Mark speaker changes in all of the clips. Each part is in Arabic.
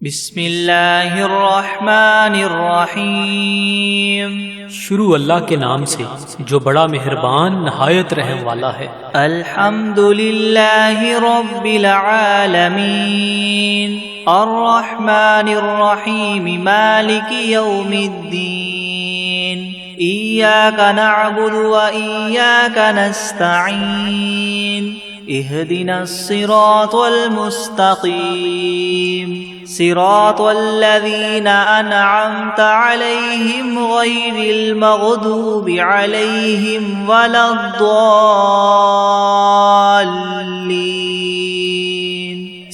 Speaker 1: بسم اللہ الرحمن الرحیم۔
Speaker 2: شروع اللہ کے نام سے جو بڑا مہربان نہایت رحم والا ہے۔
Speaker 1: الحمد للہ رب العالمین الرحمن الرحیم مالک یوم الدین ایاک نعبد و ایاک نستعین اهدنا الصراط المستقيم صراط الذين أنعمت عليهم غير المغضوب عليهم ولا الضالين۔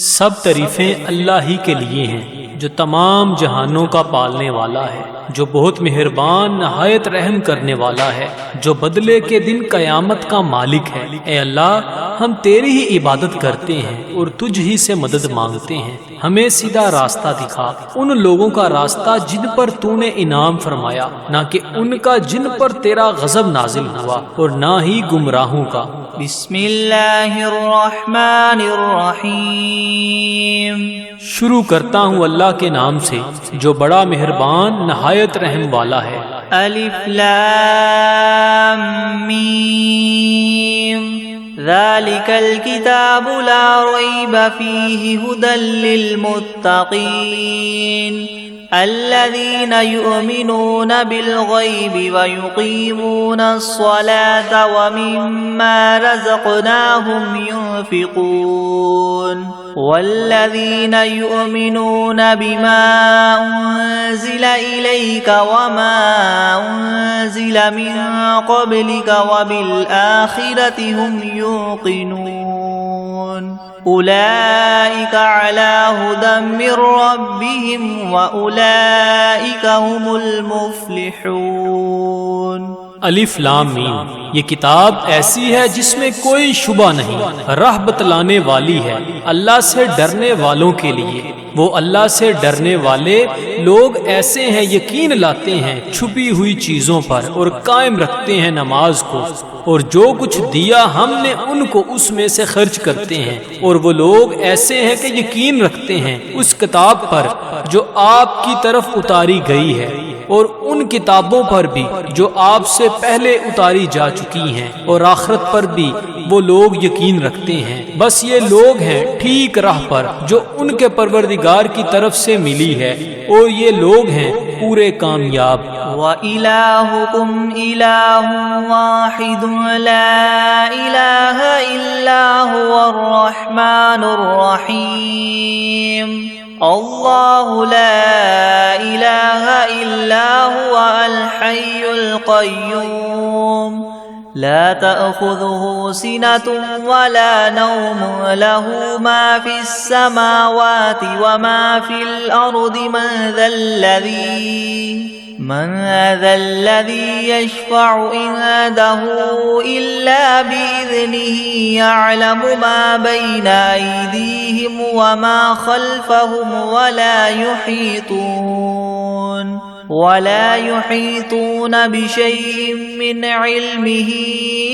Speaker 2: سب تعریفیں اللہ ہی کے لیے ہیں جو تمام جہانوں کا پالنے والا ہے، جو بہت مہربان نہایت رحم کرنے والا ہے، جو بدلے کے دن قیامت کا مالک ہے۔ اے اللہ، ہم تیری ہی عبادت کرتے ہیں اور تجھ ہی سے مدد مانگتے ہیں۔ ہمیں سیدھا راستہ دکھا، ان لوگوں کا راستہ جن پر تو نے انعام فرمایا، نہ کہ ان کا جن پر تیرا غضب نازل ہوا، اور نہ ہی گمراہوں کا۔
Speaker 1: بسم اللہ الرحمن الرحیم۔
Speaker 2: شروع کرتا ہوں اللہ کے نام سے جو بڑا مہربان نہایت رحم والا ہے۔
Speaker 1: الف لام میم ذالک الکتاب لا ریب فیہ ھدی للمتقین الذین یؤمنون بالغیب ویقیمون الصلاة ومما رزقناہم ينفقون والذین یؤمنون بما انزل الیک وما انزل من قبلک وبالآخرة هم یوقنون اولئک علی ھدی من ربہم واولئک هم المفلحون۔
Speaker 2: الف لام میم، یہ کتاب ایسی ہے جس میں کوئی شبہ نہیں، راہ بتلانے والی ہے اللہ سے ڈرنے والوں کے لیے۔ وہ اللہ سے ڈرنے والے لوگ ایسے ہیں یقین لاتے ہیں چھپی ہوئی چیزوں پر اور قائم رکھتے ہیں نماز کو، اور جو کچھ دیا ہم نے ان کو اس میں سے خرچ کرتے ہیں۔ اور وہ لوگ ایسے ہیں کہ یقین رکھتے ہیں اس کتاب پر جو آپ کی طرف اتاری گئی ہے، اور ان کتابوں پر بھی جو آپ سے پہلے اتاری جا چکی ہیں، اور آخرت پر بھی وہ لوگ یقین رکھتے ہیں۔ بس یہ لوگ ہیں ٹھیک راہ پر جو ان کے پروردگار کی طرف سے ملی ہے، اور یہ لوگ ہیں پورے کامیاب۔
Speaker 1: وَإِلَٰهُكُمْ إِلَٰهٌ وَاحِدٌ لَا إِلَٰهَ إِلَّا هُوَ الرَّحْمَٰنُ الرَّحِيمُ اللہ لا الہ الا هو الحی القیوم لا تأخذه سنة ولا نوم له ما في السماوات وما في الأرض من ذا الذي يشفع عنده إلا بإذنه يعلم ما بين أيديهم وما خلفهم ولا يحيطون بشيء من علمه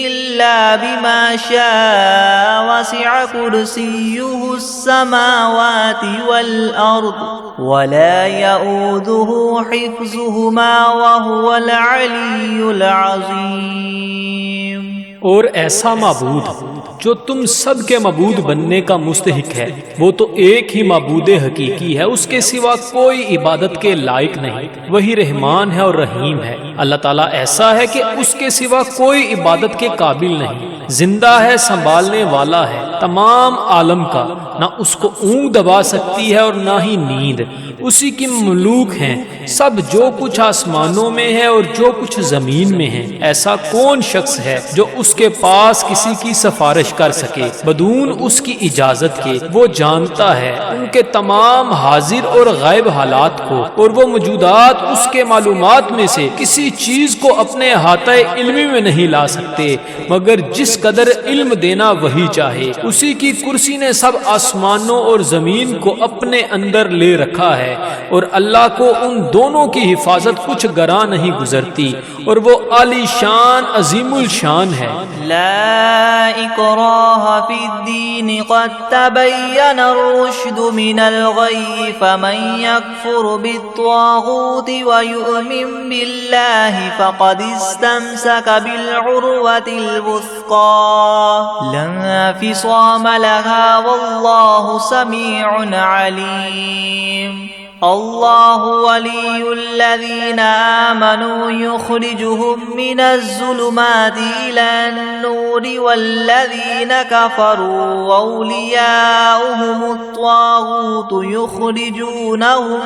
Speaker 1: إلا بما شاء وسع كرسيه السماوات والأرض ولا يؤوده حفظهما وهو العلي العظيم۔
Speaker 2: اور ایسا معبود جو تم سب کے معبود بننے کا مستحق ہے، وہ تو ایک ہی معبود حقیقی ہے، اس کے سوا کوئی عبادت کے لائق نہیں۔ وہی رحمان ہے اور رحیم ہے۔ اللہ تعالیٰ ایسا ہے کہ اس کے سوا کوئی عبادت کے قابل نہیں، زندہ ہے، سنبھالنے والا ہے تمام عالم کا، نہ اس کو اونگ دبا سکتی ہے اور نہ ہی نیند۔ اسی کی مملوک ہیں سب، جو کچھ آسمانوں میں ہے اور جو کچھ زمین میں ہے۔ ایسا کون شخص ہے جو اس کے پاس کسی کی سفارش کر سکے بدون اس کی اجازت کے؟ وہ جانتا ہے ان کے تمام حاضر اور غائب حالات کو، اور وہ موجودات اس کے معلومات میں سے کسی چیز کو اپنے احاطہ علمی میں نہیں لا سکتے مگر جس قدر علم دینا وہی چاہے۔ اسی کی کرسی نے سب آسمانوں اور زمین کو اپنے اندر لے رکھا ہے، اور اللہ کو ان دونوں کی حفاظت کچھ گراں نہیں گزرتی، اور وہ عالی شان عظیم الشان ہے۔
Speaker 1: لا اکراہ فی الدین قد تبین الرشد من الغی فمن یکفر بالطاغوت ویؤمن باللہ فقد استمسک بالعروة الوثقى لا انفصام لها واللہ سمیع علیم۔ اللہ ولی الذین آمنوا یخرجهم من الظلمات إلى النور والذین کفروا اولیاؤهم الطاغوت یخرجونهم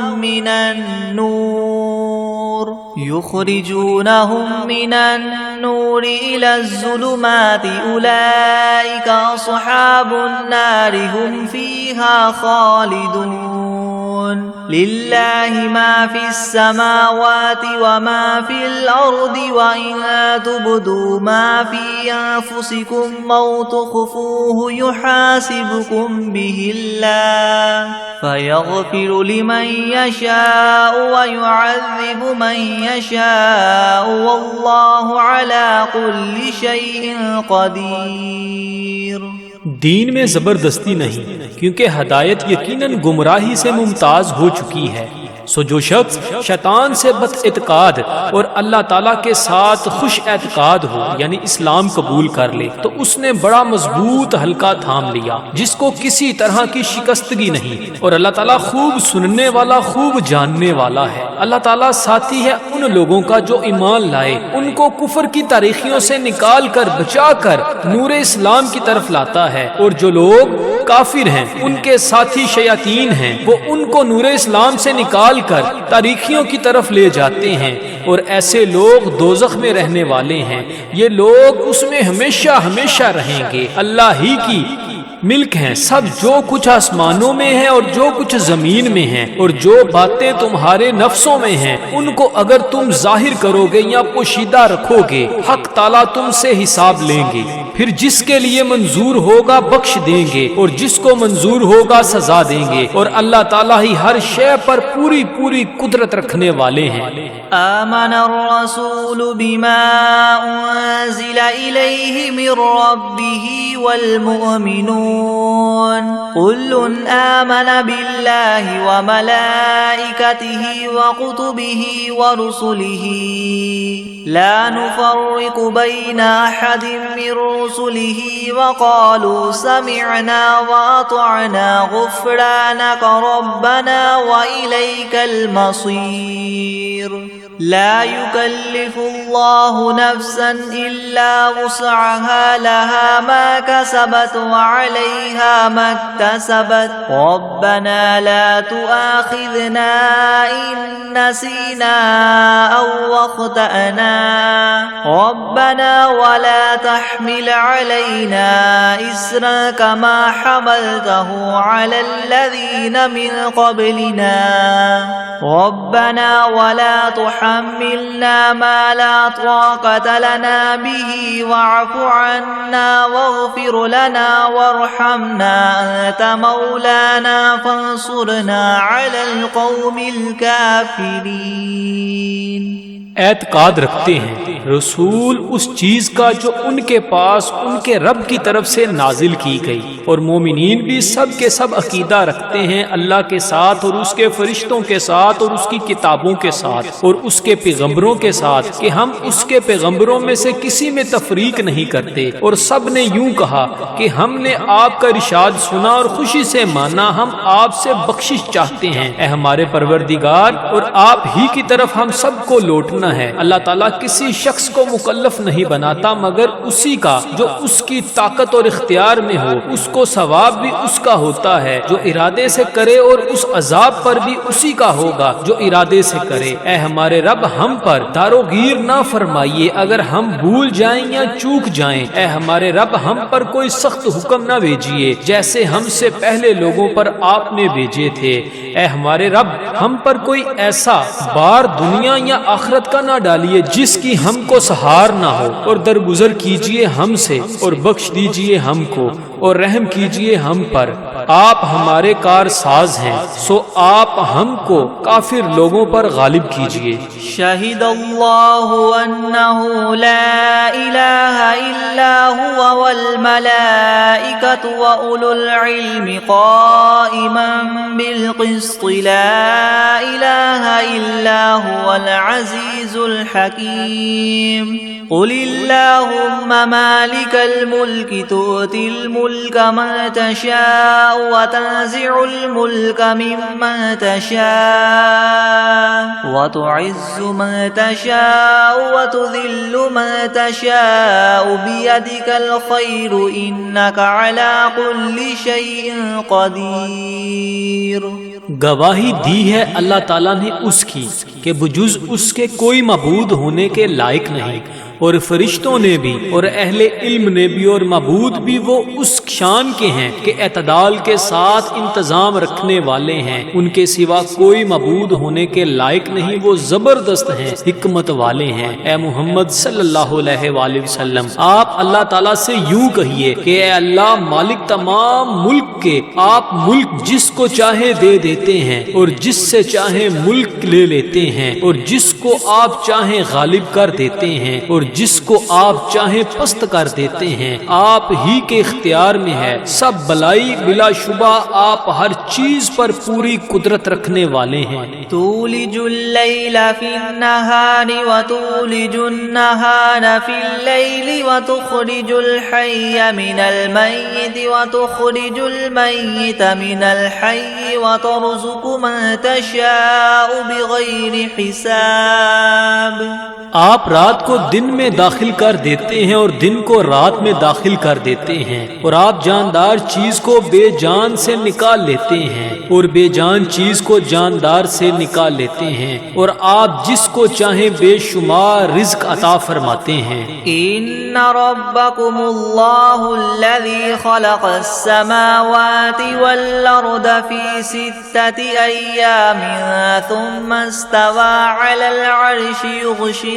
Speaker 1: من النور إلى الظلمات أولئك أصحاب النار هم فيها خالدون۔ للہ ما فی السماوات وما فی الارض وإن تبدوا ما فی انفسکم او تخفوه یحاسبکم به اللہ فیغفر لمن یشاء ویعذب من یشاء واللہ علی کل شیء قدیر۔
Speaker 2: دین میں زبردستی نہیں، کیونکہ ہدایت یقیناً گمراہی سے ممتاز ہو چکی ہے۔ سو جو شخص شیطان سے بد اعتقاد اور اللہ تعالیٰ کے ساتھ خوش اعتقاد ہو، یعنی اسلام قبول کر لے، تو اس نے بڑا مضبوط حلقہ تھام لیا جس کو کسی طرح کی شکستگی نہیں، اور اللہ تعالیٰ خوب سننے والا، خوب جاننے والا ہے۔ اللہ تعالیٰ ساتھی ہے ان لوگوں کا جو ایمان لائے، ان کو کفر کی تاریخیوں سے نکال کر بچا کر نور اسلام کی طرف لاتا ہے، اور جو لوگ کافر ہیں ان کے ساتھی شیاطین ہیں، وہ ان کو نور اسلام سے نکال کر تاریخیوں کی طرف لے جاتے ہیں، اور ایسے لوگ دوزخ میں رہنے والے ہیں، یہ لوگ اس میں ہمیشہ ہمیشہ رہیں گے۔ اللہ ہی کی ملک ہیں سب، جو کچھ آسمانوں میں ہے اور جو کچھ زمین میں ہے، اور جو باتیں تمہارے نفسوں میں ہیں ان کو اگر تم ظاہر کرو گے یا پوشیدہ رکھو گے، حق تعالیٰ تم سے حساب لیں گے، پھر جس کے لیے منظور ہوگا بخش دیں گے، اور جس کو منظور ہوگا سزا دیں گے، اور اللہ تعالیٰ ہی ہر شے پر پوری پوری قدرت رکھنے والے ہیں۔
Speaker 1: آمن الرسول بما انزل الیہ من ربہ والمؤمنون كل آمن باللہ وملائکتہ وکتبہ ورسلہ لا نفرق بین احد من رسلہ وقالوا سمعنا واطعنا غفرانک ربنا وإلیک المصیر۔ لا يكلف الله نفسا إلا وسعها لها ما كسبت وعليها ما اكتسبت ربنا لا تؤاخذنا إن نسينا أو أخطأنا ربنا ولا تحمل علينا إصرا كما حملته على الذين من قبلنا ربنا ولا تحملنا ما لا طاقة لنا به واعف عنا واغفر لنا وارحمنا أنت مولانا فانصرنا على القوم الكافرين۔
Speaker 2: اعتقاد رکھتے ہیں رسول اس چیز کا جو ان کے پاس ان کے رب کی طرف سے نازل کی گئی، اور مومنین بھی سب کے سب عقیدہ رکھتے ہیں اللہ کے ساتھ اور اس کے فرشتوں کے ساتھ اور اس کی کتابوں کے ساتھ اور اس کے پیغمبروں کے ساتھ کہ ہم اس کے پیغمبروں میں سے کسی میں تفریق نہیں کرتے، اور سب نے یوں کہا کہ ہم نے آپ کا ارشاد سنا اور خوشی سے مانا، ہم آپ سے بخشش چاہتے ہیں اے ہمارے پروردگار، اور آپ ہی کی طرف ہم سب کو لوٹنا ہے۔ اللہ تعالیٰ کسی شخص کو مکلف نہیں بناتا مگر اسی کا جو اس کی طاقت اور اختیار میں ہو، اس کو ثواب بھی اس کا ہوتا ہے جو ارادے سے کرے، اور اس عذاب پر بھی اسی کا ہوگا جو ارادے سے کرے۔ اے ہمارے رب ہم پر داروگیر نہ فرمائیے اگر ہم بھول جائیں یا چوک جائیں، اے ہمارے رب ہم پر کوئی سخت حکم نہ بھیجیے جیسے ہم سے پہلے لوگوں پر آپ نے بھیجے تھے۔ اے ہمارے رب ہم پر کوئی ایسا بار دنیا یا آخرت کا نہ ڈالیے جس کی ہم کو سہار نہ ہو، اور درگزر کیجیے ہم سے اور بخش دیجیے ہم کو، اور رحم کیجئے ہم پر، آپ ہمارے کار ساز ہیں، سو آپ ہم کو کافر لوگوں پر غالب کیجئے۔
Speaker 1: شہد اللہ انہ لا الہ الا هو والملائکۃ واولو العلم قائما بالقسط لا الہ الا هو العزیز الحکیم۔ قل اللہم مالک الملک تؤتی الملک من تشاء وتنزع الملک ممن تشاء وتعز من تشاء وتذل من تشاء بيدك الخير إنك على كل شيء قدير۔
Speaker 2: گواہی دی ہے اللہ تعالیٰ نے اس کی کہ بجز اس کے کوئی معبود ہونے کے لائق نہیں، اور فرشتوں نے بھی اور اہل علم نے بھی اور معبود بھی وہ اس شان کے ہیں کہ اعتدال کے ساتھ انتظام رکھنے والے ہیں، ان کے سوا کوئی معبود ہونے کے لائق نہیں، وہ زبردست ہیں، حکمت والے ہیں۔ اے محمد صلی اللہ علیہ وآلہ وسلم، آپ اللہ تعالیٰ سے یوں کہیے کہ اے اللہ مالک تمام ملک کے، آپ ملک جس کو چاہے دے دیتے ہیں اور جس سے چاہے ملک لے لیتے ہیں، اور جس کو آپ چاہیں غالب کر دیتے ہیں اور جس کو آپ چاہیں پست کر دیتے ہیں، آپ ہی کے اختیار میں ہے، سب بلائی بلا شبہ آپ ہر چیز پر پوری قدرت رکھنے والے ہیں۔
Speaker 1: تولج اللیل فی النہار وتولج النہار فی اللیل وتخرج الحی من المیت وتخرج المیت من الحی وترزق من تشاء بغیر حساب۔
Speaker 2: آپ رات کو دن میں داخل کر دیتے ہیں اور دن کو رات میں داخل کر دیتے ہیں، اور آپ جاندار چیز کو بے جان سے نکال لیتے ہیں اور بے جان چیز کو جاندار سے نکال لیتے ہیں، اور آپ جس کو چاہیں بے شمار رزق عطا فرماتے ہیں۔
Speaker 1: ان ربکم اللہ الذی خلق السماوات والارض فی 6 ایام ثم استوى على العرش يغشي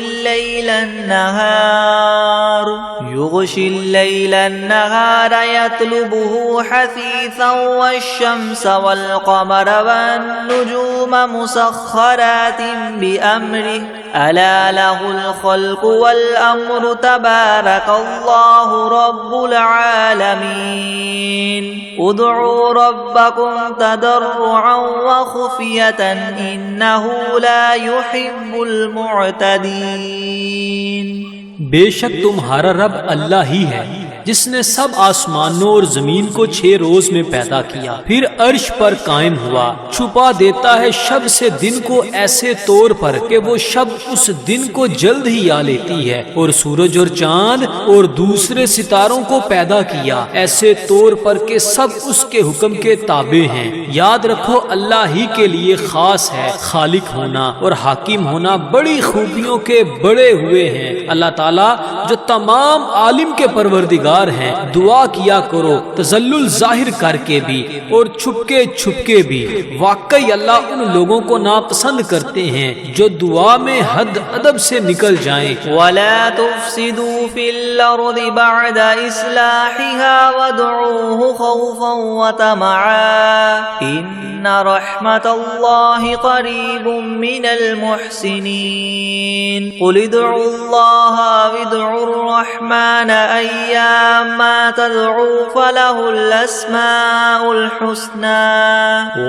Speaker 1: الليل النهار يطلبه حثيثا والشمس والقمر والنجوم مسخرات بأمره ألا له الخلق والأمر تبارك الله رب العالمين ادعوا ربكم تضرعا وخفية إنه لا يحب المعتدين۔
Speaker 2: بے شک تمہارا رب اللہ ہی ہے جس نے سب آسمانوں اور زمین کو 6 روز میں پیدا کیا، پھر عرش پر قائم ہوا، چھپا دیتا ہے شب سے دن کو ایسے طور پر کہ وہ شب اس دن کو جلد ہی آ لیتی ہے، اور سورج اور چاند اور دوسرے ستاروں کو پیدا کیا ایسے طور پر کہ سب اس کے حکم کے تابع ہیں۔ یاد رکھو اللہ ہی کے لیے خاص ہے خالق ہونا اور حاکم ہونا، بڑی خوبیوں کے بڑے ہوئے ہیں اللہ تعالیٰ جو تمام عالم کے پروردگار ہیں۔ دعا کیا کرو تذلل ظاہر کر کے بھی اور چھپ کے بھی، واقعی اللہ ان لوگوں کو ناپسند کرتے ہیں جو دعا میں حد ادب سے نکل جائیں۔
Speaker 1: وَلَا تُفْسِدُوا فِي الْأَرْضِ بَعْدَ إِصْلَاحِهَا وَادْعُوهُ خَوْفًا وَطَمَعًا إِنَّ رَحْمَتَ اللَّهِ قَرِيبٌ مِّنَ الْمُحْسِنِينَ قُلِ ادْعُوا اللَّهَ وَادْعُوا الرَّحْمَنَ أَيَّامَّا تَدْعُوا فَلَهُ الْأَسْمَاءُ الْحُسْنَى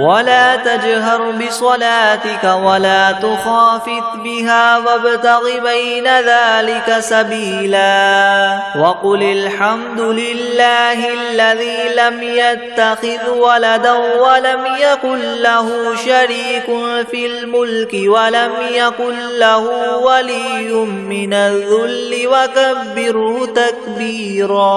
Speaker 1: وَلَا تَجْهَرْ بِصَلَاتِكَ وَلَا تُخَافِتْ بِهَا وَابْتَغِ بَيْنَ ذَلِكَ سَبِيلًا وَقُلِ الْحَمْدُ لِلَّهِ الَّذِي لَمْ يَتَّخِذْ وَلَدًا وَلَمْ يَكُنْ لَهُ شَرِيكٌ فِي الْمُلْكِ وَلَمْ يَكُنْ لَهُ وَلِيٌّ مِّنَ الذُّلِّ وَكَبِّرْهُ تَكْبِيرًا۔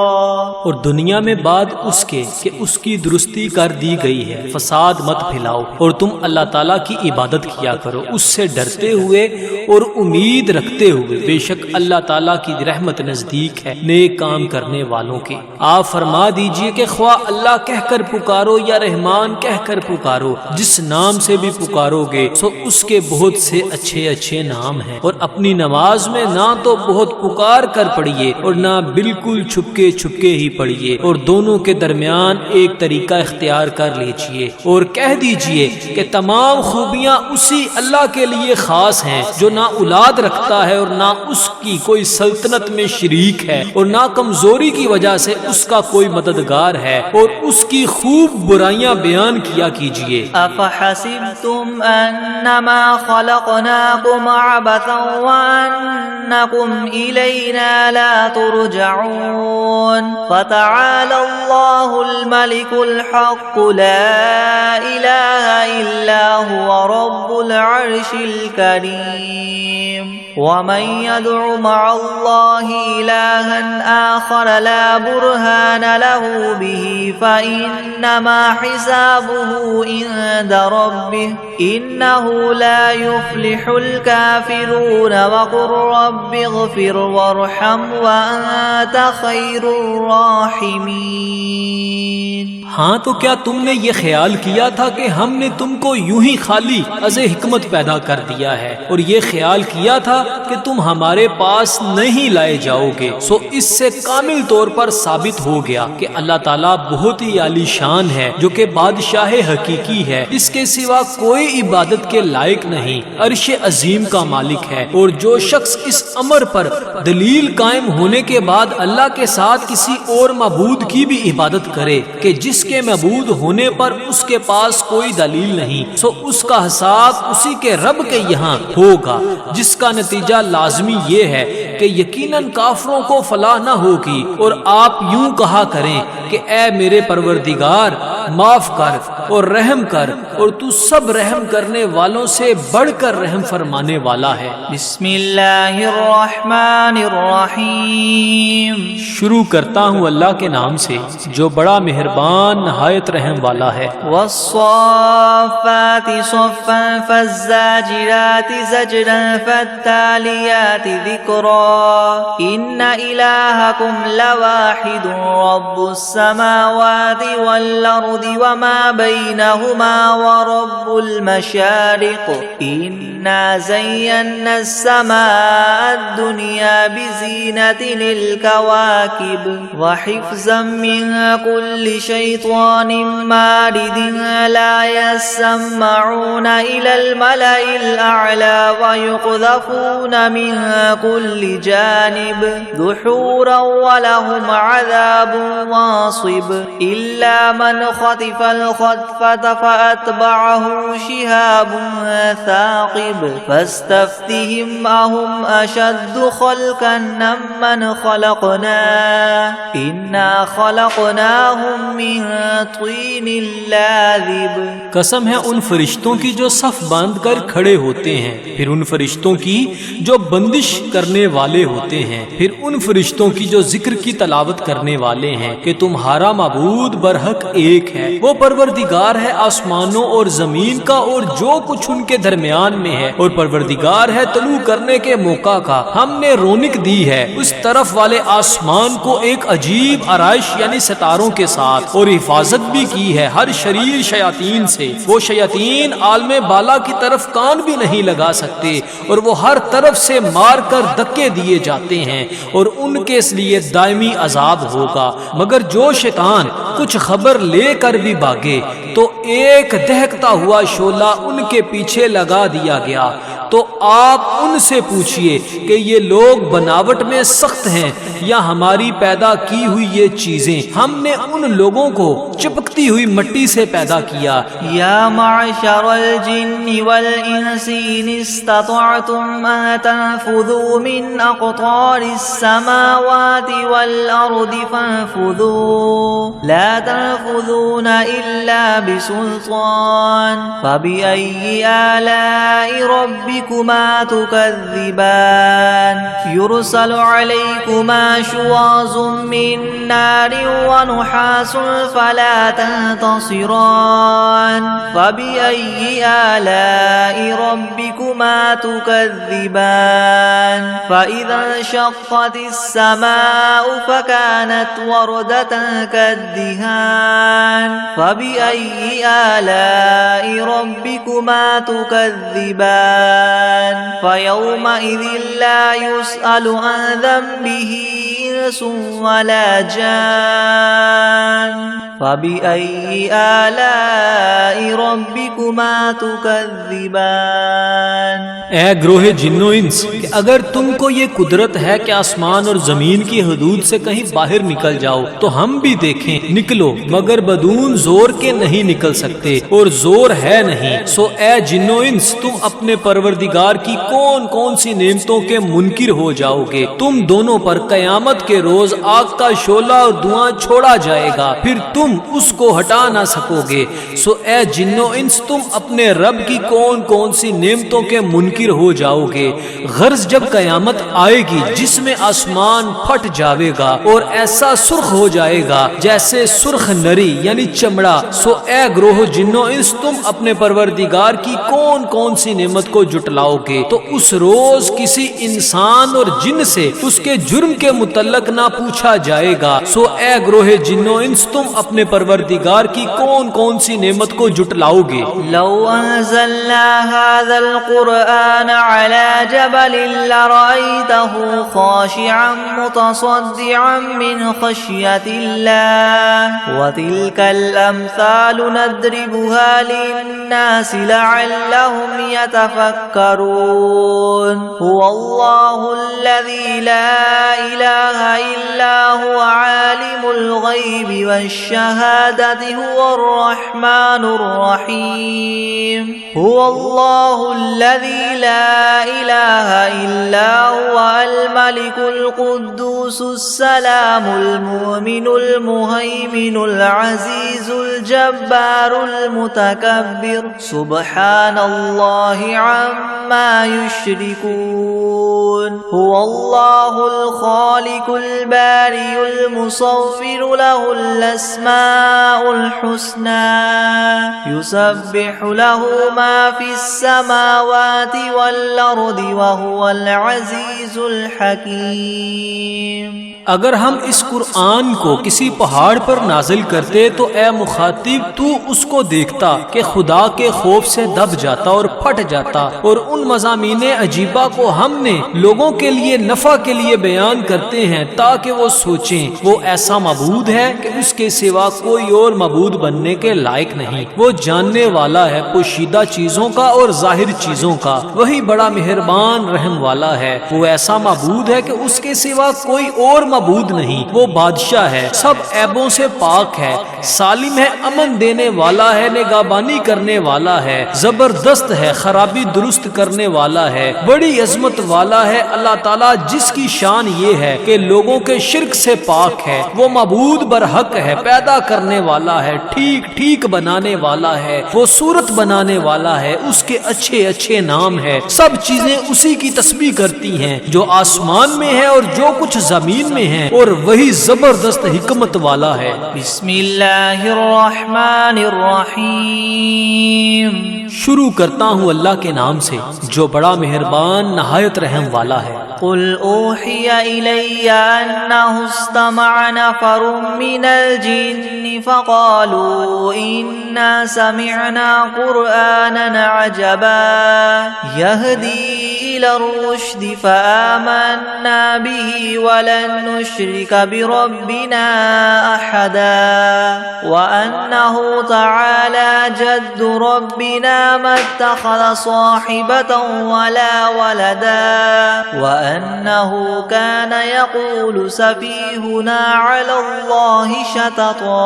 Speaker 2: اور دنیا میں بعد اس کے کہ اس کی درستی کر دی گئی ہے، فساد مت پھیلاؤ، اور تم اللہ تعالیٰ کی عبادت کیا کرو اس سے ڈرتے ہوئے اور امید رکھتے ہوئے، بے شک اللہ تعالیٰ کی رحمت نزدیک ہے نیک کام کرنے والوں کے۔ آپ فرما دیجئے کہ خواہ اللہ کہہ کر پکارو یا رحمان کہہ کر پکارو، جس نام سے بھی پکارو گے سو اس کے بہت سے اچھے نام ہیں، اور اپنی نماز میں نہ تو بہت پکار کر پڑھیے اور نہ بالکل چھپکے چھپکے ہی پڑھیے، اور دونوں کے درمیان ایک طریقہ اختیار کر لیجئے اور کہہ دیجئے کہ تمام خوبیاں اسی اللہ کے لیے خاص ہیں جو نہ اولاد رکھتا ہے اور نہ اس کی کوئی سلطنت میں شریک ہے اور نہ کمزوری کی وجہ سے اس کا کوئی مددگار ہے، اور اس کی خوب برائیاں بیان کیا کیجئے۔
Speaker 1: افحسبتم انما خلقناكم عبثا وانکم الینا لا ترجعون فتعالى الله الملك الحق لا اله الا هو رب العرش الكريم ومن يدع مع الله إلها آخر لا برهان له به فإنما حسابه عند ربه إنه لا يفلح الكافرون وقل رب اغفر وارحم وأنت خير الراحمين۔
Speaker 2: ہاں تو کیا تم نے یہ خیال کیا تھا کہ ہم نے تم کو یوں ہی خالی از حکمت پیدا کر دیا ہے اور یہ خیال کیا تھا کہ تم ہمارے پاس نہیں لائے جاؤ گے؟ سو اس سے کامل طور پر ثابت ہو گیا کہ اللہ تعالیٰ بہت ہی عالی شان ہے، جو کہ بادشاہ حقیقی ہے، اس کے سوا کوئی عبادت کے لائق نہیں، عرش عظیم کا مالک ہے۔ اور جو شخص اس امر پر دلیل قائم ہونے کے بعد اللہ کے ساتھ کسی اور معبود کی بھی عبادت کرے کہ جس کے معبود ہونے پر اس کے پاس کوئی دلیل نہیں، سو اس کا حساب اسی کے رب کے یہاں ہوگا، جس کا نتیجہ لازمی یہ ہے کہ یقیناً کافروں کو فلاح نہ ہوگی۔ اور آپ یوں کہا کریں کہ اے میرے پروردگار معاف کر اور رحم کر، اور تو سب رحم کرنے والوں سے بڑھ کر رحم فرمانے والا ہے۔
Speaker 1: بسم اللہ الرحمن الرحیم۔
Speaker 2: شروع کرتا ہوں اللہ کے نام سے جو بڑا مہربان نہایت رحم والا ہے۔
Speaker 1: والصافات صفا فالزاجرات زجرا فالتاليات ذكرا إن إلهكم لواحد رب السماوات والأرض وما بينهما ورب المشارق إنا زينا السماء الدنيا بزينة للكواكب وحفظا من كل شيطان مارد لا يسمعون إلى الملأ الأعلى ويقذفون من كل جانب دحورا ولهم عذاب واصب إلا من خطف الخطفة فأتبعه شهاب ثاقب فاستفتهم أهم أشد خلقا ممن خلقنا إنا خلقناهم من طين لازب۔
Speaker 2: قسم ہے ان فرشتوں کی جو صف باندھ کر کھڑے ہوتے ہیں، پھر ان فرشتوں کی جو بندش کرنے والے ہوتے ہیں، پھر ان فرشتوں کی جو ذکر کی تلاوت کرنے والے ہیں کہ تمہارا معبود برحق ایک ہے، وہ پروردگار ہے آسمانوں اور زمین کا اور جو کچھ ان کے درمیان میں ہے، اور پروردگار ہے طلوع کرنے کے موقع کا۔ ہم نے رونق دی ہے اس طرف والے آسمان کو ایک عجیب آرائش یعنی ستاروں کے ساتھ، اور حفاظت بھی کی ہے ہر شریر شیاطین سے۔ وہ شیاطین عالم بالا کی طرف کان بھی نہیں لگا سکتے، اور وہ ہر طرف سے مار کر دھکے دیے جاتے ہیں، اور ان کے اس لیے دائمی عذاب ہوگا۔ مگر جو شیطان کچھ خبر لے کر بھی بھاگے تو ایک دہکتا ہوا شعلہ ان کے پیچھے لگا دیا گیا۔ تو آپ ان سے پوچھئے کہ یہ لوگ بناوٹ میں سخت ہیں یا ہماری پیدا کی ہوئی یہ چیزیں؟ ہم نے ان لوگوں کو چپکتی ہوئی مٹی سے پیدا کیا۔
Speaker 1: یا معشر الجن والانس ان استطعتم ان تنفذوا من اقطار السماوات والارض فانفذوا لا تنفذون الا بسلطان فبأي آلاء ربكما تكذبان يرسل عليكما شواظ من نار ونحاس فلا تنتصران فبأي آلاء ربكما تكذبان فإذا انشقت السماء فكانت وردة كالدهان فبأي آلاء ربكما تكذبان فيومئذ لا يسأل عن ذنبه إنس ولا جان فبأي آلاء ربكما تكذبان۔
Speaker 2: اے گروہ جن و انس، کہ اگر تم کو یہ قدرت ہے کہ آسمان اور زمین کی حدود سے کہیں باہر نکل جاؤ تو ہم بھی دیکھیں، نکلو، مگر بدون زور کے نہیں نکل سکتے اور زور ہے نہیں۔ سو اے جن و انس، تم اپنے پروردگار کی کون کون سی نعمتوں کے منکر ہو جاؤ گے؟ تم دونوں پر قیامت کے روز آگ کا شعلہ اور دھواں چھوڑا جائے گا، پھر تم اس کو ہٹا نہ سکو گے۔ سو اے جن و انس، تم اپنے رب کی کون کون سی نعمتوں کے منکر ہو جاؤ گے؟ غرض جب قیامت آئے گی جس میں آسمان پھٹ جاوے گا اور ایسا سرخ ہو جائے گا جیسے سرخ نری یعنی چمڑا، سو اے گروہ جن و انس، تم اپنے پروردگار کی کون کون سی نعمت کو جٹلاؤ گے؟ تو اس روز کسی انسان اور جن سے اس کے جرم کے متعلق نہ پوچھا جائے گا۔ سو اے گروہ جن و انس، تم اپنے پروردگار کی کون کون سی نعمت کو جٹلاؤ گے؟
Speaker 1: لو انزلنا هذا القرآن على جبل لرأيته خاشعا متصدعا من خشية الله وتلك الأمثال نضربها للناس لعلهم يتفكرون هو الله الذي لا إله إلا هو عالم الغيب والشهادة هو الرحمن الرحيم هو الله الذي لا إله إلا هو الملك القدوس السلام المؤمن المهيمن العزيز الجبار المتكبر سبحان الله عما يشركون هو الله الخالق البارئ المصور له الأسماء الحسنى يسبح له ما في السماوات والأرض وهو العزيز الحكيم۔
Speaker 2: اگر ہم اس قرآن کو کسی پہاڑ پر نازل کرتے تو اے مخاطب تو اس کو دیکھتا کہ خدا کے خوف سے دب جاتا اور پھٹ جاتا، اور ان مضامین عجیبہ کو ہم نے لوگوں کے لیے نفع کے لیے بیان کرتے ہیں تاکہ وہ سوچیں۔ وہ ایسا معبود ہے کہ اس کے سوا کوئی اور معبود بننے کے لائق نہیں۔ وہ جاننے والا ہے پوشیدہ چیزوں کا اور ظاہر چیزوں کا، وہی بڑا مہربان رحم والا ہے۔ وہ ایسا معبود ہے کہ اس کے سوا کوئی اور معبود نہیں۔ وہ بادشاہ ہے، سب عیبوں سے پاک ہے، سالم ہے، امن دینے والا ہے، نگہبانی کرنے والا ہے، زبردست ہے، خرابی درست کرنے والا ہے، بڑی عظمت والا ہے۔ اللہ تعالیٰ جس کی شان یہ ہے کہ لوگوں کے شرک سے پاک ہے، وہ معبود برحق ہے، پیدا کرنے والا ہے، ٹھیک ٹھیک بنانے والا ہے، وہ صورت بنانے والا ہے، اس کے اچھے اچھے نام ہے۔ سب چیزیں اسی کی تسبیح کرتی ہیں جو آسمان میں ہے اور جو کچھ زمین میں ہے، اور وہی زبردست حکمت والا ہے۔
Speaker 1: بسم اللہ الرحمن الرحیم۔
Speaker 2: شروع کرتا ہوں اللہ کے نام سے جو بڑا مہربان نہایت رحم والا ہے۔
Speaker 1: قل اوحی الی انہ استمع نفر من الجن فقالوا انا سمعنا قرآنا عجبا يهدي الى الرشد فآمنا به ولن نشرك بربنا احدا وانه تعالى جد ربنا ما اتخذ صاحبة ولا ولدا وأنه كان يقول سفيهنا على الله شططا۔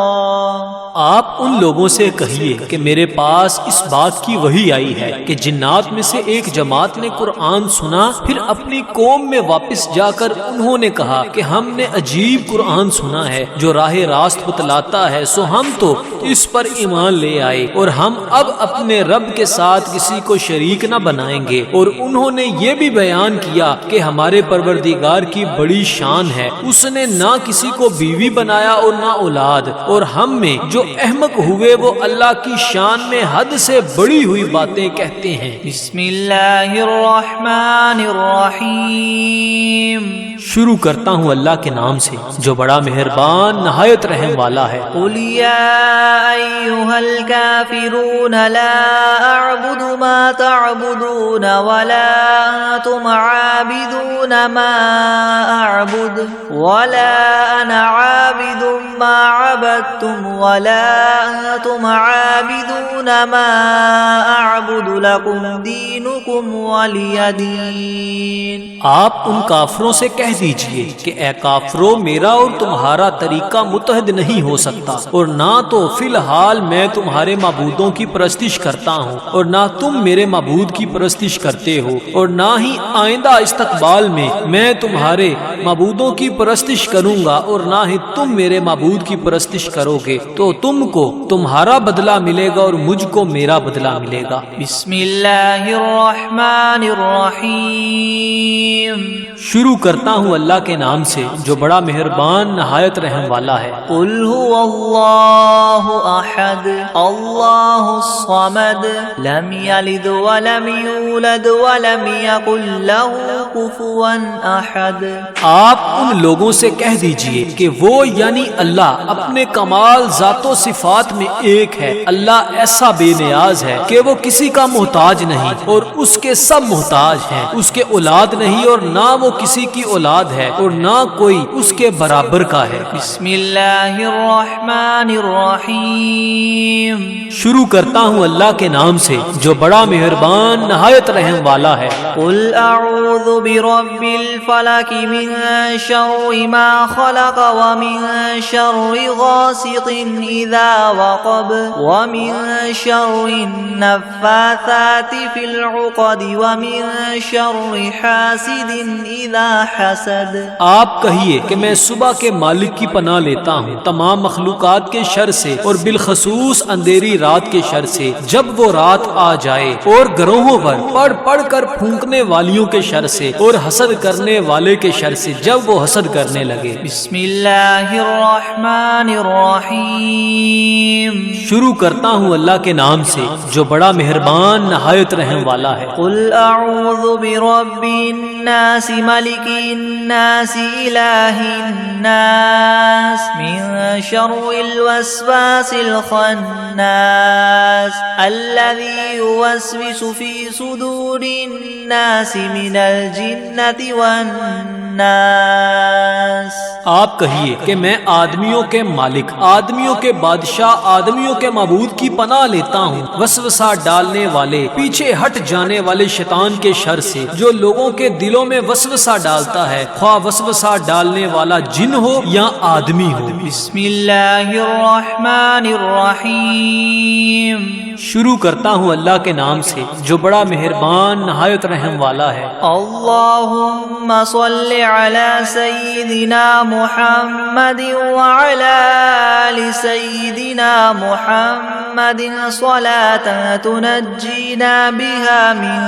Speaker 2: آپ ان لوگوں سے کہیے کہ میرے پاس اس بات کی وحی آئی ہے کہ جنات میں سے ایک جماعت نے قرآن سنا، پھر اپنی قوم میں واپس جا کر انہوں نے کہا کہ ہم نے عجیب قرآن سنا ہے جو راہ راست بتلاتا ہے، سو ہم تو اس پر ایمان لے آئے اور ہم اب اپنے رب کے ساتھ کسی کو شریک نہ بنائیں گے۔ اور انہوں نے یہ بھی بیان کیا کہ ہمارے پروردگار کی بڑی شان ہے، اس نے نہ کسی کو بیوی بنایا اور نہ اولاد، اور ہم میں جو احمق ہوئے وہ اللہ کی شان میں حد سے بڑی ہوئی باتیں کہتے ہیں۔
Speaker 1: بسم اللہ الرحمن الرحمن الرحیم.
Speaker 2: شروع کرتا ہوں اللہ کے نام سے جو بڑا مہربان نہایت رحم والا ہے.
Speaker 1: قل یا ایھا الکافرون لا اعبد ما تعبدون ولا انتم عابدون ما اعبد ولا انا عابد ما عبدتم ولا انتم عابدون ما اعبد لكم دینکم ولی دین.
Speaker 2: آپ ان کافروں سے کہہ دیجئے کہ اے کافرو میرا اور تمہارا طریقہ متحد نہیں ہو سکتا، اور نہ تو فی الحال میں تمہارے معبودوں کی پرستش کرتا ہوں اور نہ تم میرے معبود کی پرستش کرتے ہو، اور نہ ہی آئندہ استقبال میں تمہارے معبودوں کی پرستش کروں گا اور نہ ہی تم میرے معبود کی پرستش کرو گے. تو تم کو تمہارا بدلہ ملے گا اور مجھ کو میرا بدلہ ملے گا.
Speaker 1: بسم اللہ الرحمن الرحیم.
Speaker 2: شروع کرتا ہوں اللہ کے نام سے جو بڑا مہربان نہایت رحم والا ہے.
Speaker 1: قل هو اللہ احد اللہ الصمد لم یلد ولم یولد ولم یکن له کفوا احد.
Speaker 2: آپ ان لوگوں سے کہہ دیجئے کہ وہ یعنی اللہ اپنے کمال ذات و صفات میں ایک ہے. اللہ ایسا بے نیاز ہے کہ وہ کسی کا محتاج نہیں اور اس کے سب محتاج ہیں. اس کے اولاد نہیں اور نہ وہ کسی کی اولاد ہے اور نہ کوئی اس کے برابر کا ہے.
Speaker 1: بسم اللہ الرحمن الرحیم.
Speaker 2: شروع کرتا ہوں اللہ کے نام سے جو بڑا مہربان نہایت رحم والا ہے.
Speaker 1: قل اعوذ برب الفلق من شر ما خلق ومن شر غاسق اذا وقب ومن شر النفاثات في العقد ومن شر حاسد اذا حسد.
Speaker 2: آپ کہیے کہ میں صبح کے مالک کی پناہ لیتا ہوں تمام مخلوقات کے شر سے اور بالخصوص اندھیری رات کے شر سے جب وہ رات آ جائے، اور گروہوں پر پڑھ پڑھ کر پھونکنے والیوں کے شر سے اور حسد کرنے والے کے شر سے جب وہ حسد کرنے لگے.
Speaker 1: بسم اللہ الرحمن الرحیم.
Speaker 2: شروع کرتا ہوں اللہ کے نام سے جو بڑا مہربان نہایت رحم والا ہے.
Speaker 1: قل اعوذ برب الناس ملک الناس الہ الناس من شر الوسواس الخناس الذي يوسوس في صدور الناس من الجنة والناس.
Speaker 2: آپ کہیے کہ میں آدمیوں کے مالک، آدمیوں کے بادشاہ، آدمیوں کے معبود کی پناہ لیتا ہوں وسوسہ ڈالنے والے، پیچھے ہٹ جانے والے شیطان کے شر سے جو لوگوں کے دلوں میں وسوسہ ڈالتا ہے، خواہ وسوسہ ڈالنے والا جن ہو یا آدمی ہو.
Speaker 1: بسم اللہ الرحمن الرحیم.
Speaker 2: شروع کرتا ہوں اللہ کے نام سے جو بڑا مہربان نہایت رحم والا ہے.
Speaker 1: اللہم صل علی سیدنا محمد وعلی آل سیدنا محمد صلاة تنجینا بها من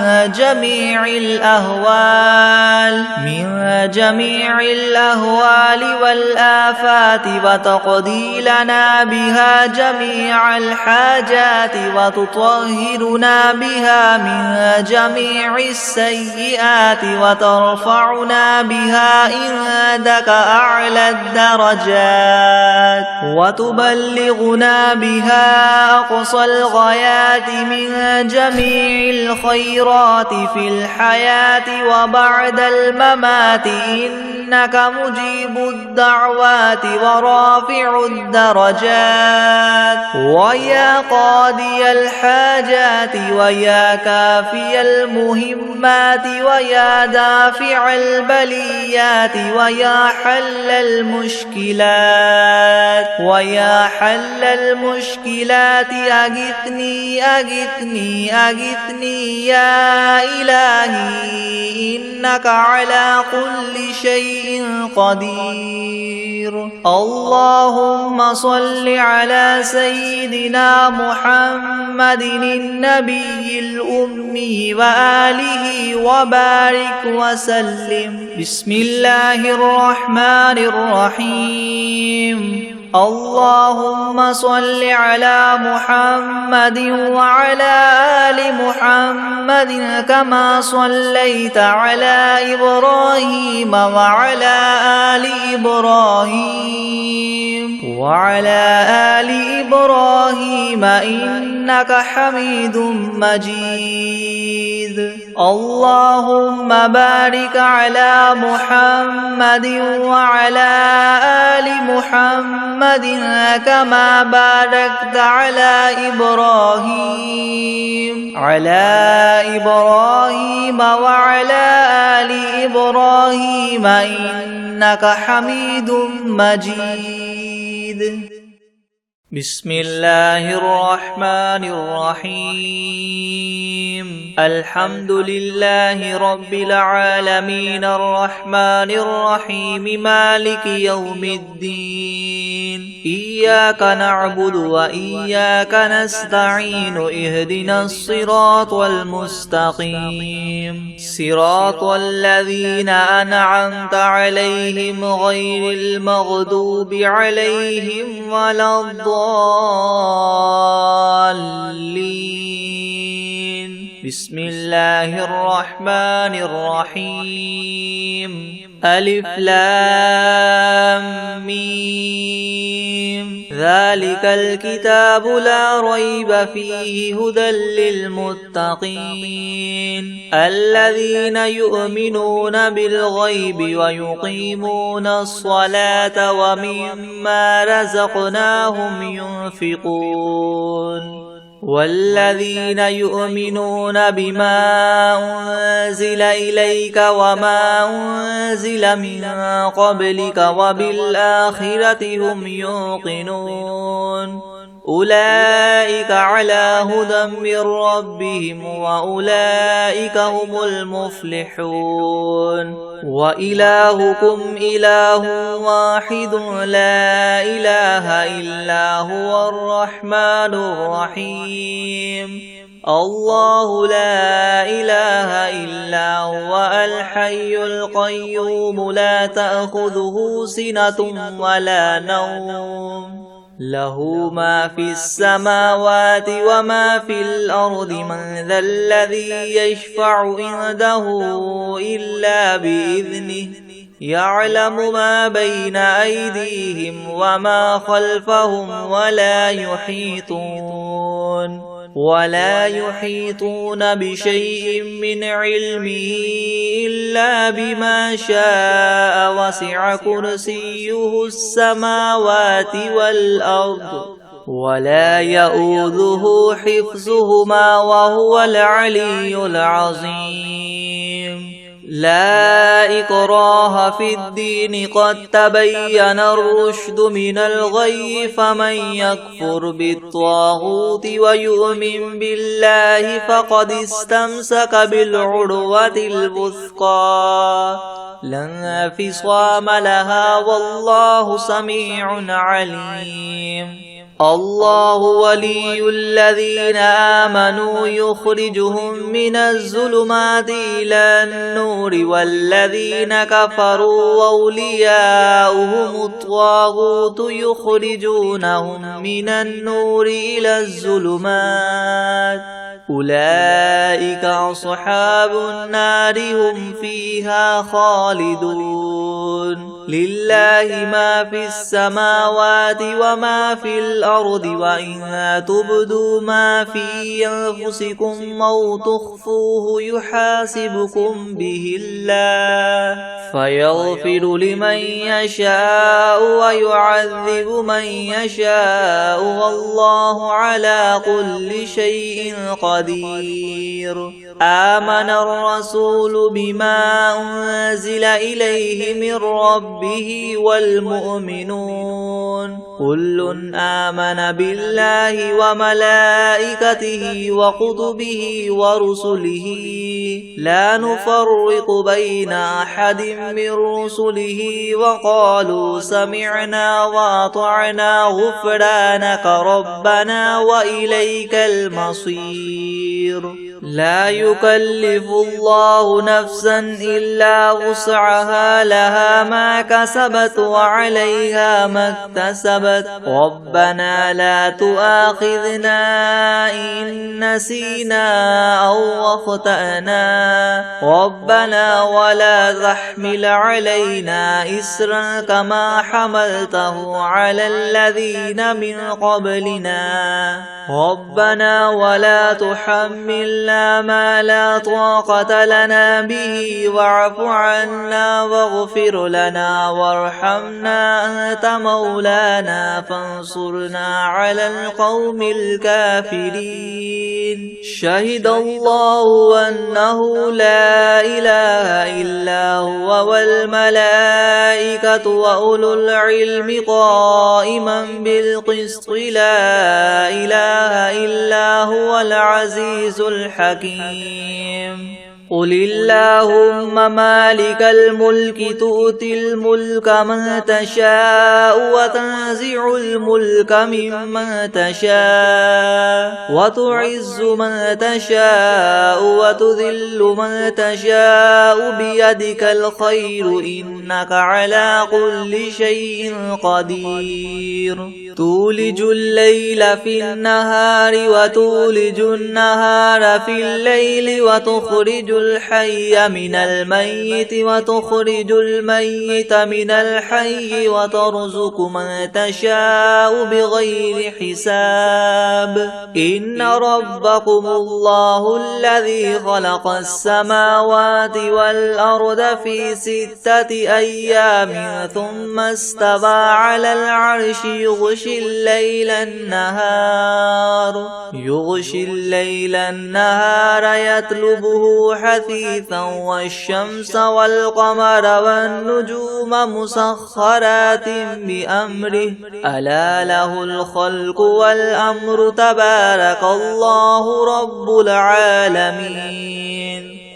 Speaker 1: جمیع الأهوال والآفات وتقضی لنا بها جمیع الحاجات وتطهرنا بها من جميع السيئات وترفعنا بها عندك أعلى الدرجات وتبلغنا بها أقصى الغايات من جميع الخيرات في الحياة وبعد الممات إنك مجيب الدعوات ورافع الدرجات ويا قاضي الحاجات ويا كافي المهمات ويا دافع البليات ويا حل المشكلات أغثني يا إلهي إنك على كل شيء قدير. اللهم صل على سيدنا محمد النبي الأمي وآله وبارك وسلم. بسم الله الرحمن الرحيم. اللهم صل على محمد وعلى آل محمد كما صليت على إبراهيم وعلى آل إبراهيم إنك حميد مجيد. اللهم بارك على محمد وعلى آل محمد كما باركت على إبراهيم وعلى آل إبراهيم إنك حميد مجيد. بسم الله الرحمن الرحيم. الحمد لله رب العالمين الرحمن الرحيم مالك يوم الدين. إياك نعبد وإياك نستعين. اهدنا الصراط المستقيم صراط الذين أنعمت عليهم غير المغضوب عليهم ولا الضالين. بسم الله الرحمن الرحيم. ألف لام ميم. ذلك الكتاب لا ريب فيه هدى للمتقين الذين يؤمنون بالغيب ويقيمون الصلاة ومما رزقناهم ينفقون والذين يؤمنون بما أنزل إليك وما أنزل من قبلك وبالآخرة هم يوقنون أولئك على هدى من ربهم وأولئك هم المفلحون. وإلهكم إله واحد لا إله إلا هو الرحمن الرحيم. الله لا إله إلا هو الحي القيوم لا تأخذه سنة ولا نوم له ما في السماوات وما في الأرض. من ذا الذي يشفع عنده إلا بإذنه يعلم ما بين أيديهم وما خلفهم ولا يحيطون بشيء من علمه إلا بما شاء. وسع كرسيه السماوات والأرض ولا يؤوده حفظهما وهو العلي العظيم. لا إكراه في الدين قد تبين الرشد من الغي. فمن يكفر بالطاغوت ويؤمن بالله فقد استمسك بالعروة الوثقى لا انفصام لها والله سميع عليم. الله ولي الذين آمنوا يخرجهم من الظلمات إلى النور والذين كفروا أولياؤهم الطاغوت يخرجونهم من النور إلى الظلمات أولئك أصحاب النار هم فيها خالدون. لله ما في السماوات وما في الأرض وإن تبدوا ما في أنفسكم أو تخفوه يحاسبكم به الله فيغفر لمن يشاء ويعذب من يشاء والله على كل شيء قدير. آمن الرسول بما أنزل إليه من ربه والمؤمنون كل آمن بالله وملائكته وكتبه ورسله لا نفرق بين أحد من رسله وقالوا سمعنا وأطعنا غفرانك ربنا وإليك المصير. لا يكلف الله نفسا إلا وسعها لها ما كسبت وعليها ما اكتسبت ربنا لا تؤاخذنا إن نسينا أو أخطأنا ربنا ولا تحمل علينا إسرا كما حملته على الذين من قبلنا ربنا ولا تحملنا ما لا طاقة لنا به واعف عنا واغفر لنا وارحمنا أنت مولانا فانصرنا على القوم الكافرين شهد الله أنه لا إله إلا هو والملائكة وأولو العلم قائما بالقسط لا إله إلا هو العزيز الحكيم قل اللهم مالك الملك تؤتي الملك من تشاء وتنزع الملك ممن تشاء وتعز من تشاء وتذل من تشاء بيدك الخير إنك على كل شيء قدير تولج الليل في النهار وتولج النهار في الليل وتخرج الحي من الميت وتخرج الميت من الحي وترزق من تشاء بغير حساب إن ربكم الله الذي خلق السماوات والأرض في 6 أيام ثم استوى على العرش يغشي الليل النهار يطلبه حثيثا والشمس والقمر والنجوم مسخرات بأمره ألا له الخلق والأمر تبارك الله رب العالمين